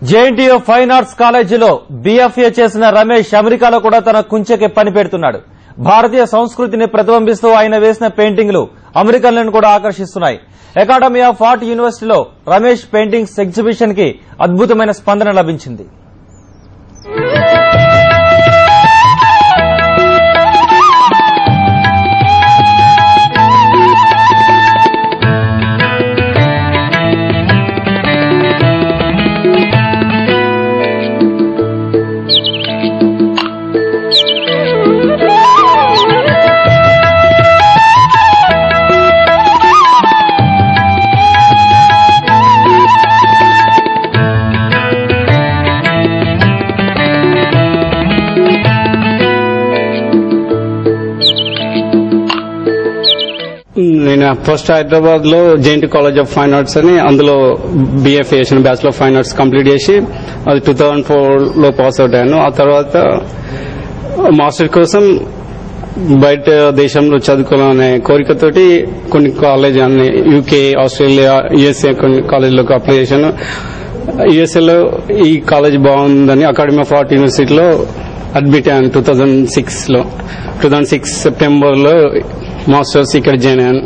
JNTU fine arts కాలేజీలో BFA చేసిన రమేష్ అమెరికాలో కూడా తన కుంచెకి పని పెడుతున్నాడు. భారతీయ సంస్కృతిని ప్రతిబింబిస్తూ ఆయన వేసిన పెయింటింగ్లు అమెరికన్లను కూడా ఆకర్షిస్తున్నాయి. అకాడమీ ఆఫ్ ఆర్ట్ యూనివర్సిటీలో రమేష్ పెయింటింగ్స్ ఎగ్జిబిషన్ కి అద్భుతమైన స్పందన లభించింది. నేను ఫస్ట్ హైదరాబాద్ లో JNT college of fine arts అని అందులో బీఎఫ్ఏ చేసిన bachelor of fine arts complete చేసి అది 2004 లో పాస్ అవుట్ అయ్యాను. ఆ తర్వాత మాస్టర్ కోసం బయట దేశంలో చదువుకోవాలనే కోరికతోటి కొన్ని కాలేజ్ అన్ని యూకే, ఆస్ట్రేలియా, యుఎస్ఏ కొన్ని కాలేజీలకు అప్లై చేశాను. యుఎస్ఏలో ఈ కాలేజ్ బాగుందని అకాడమీ ఆఫ్ ఆర్ట్ యూనివర్సిటీలో అడ్మిట్ అయ్యాను 2006 సెప్టెంబర్ లో మాస్టర్స్ ఇక్కడ జాయిన్ అయ్యాను.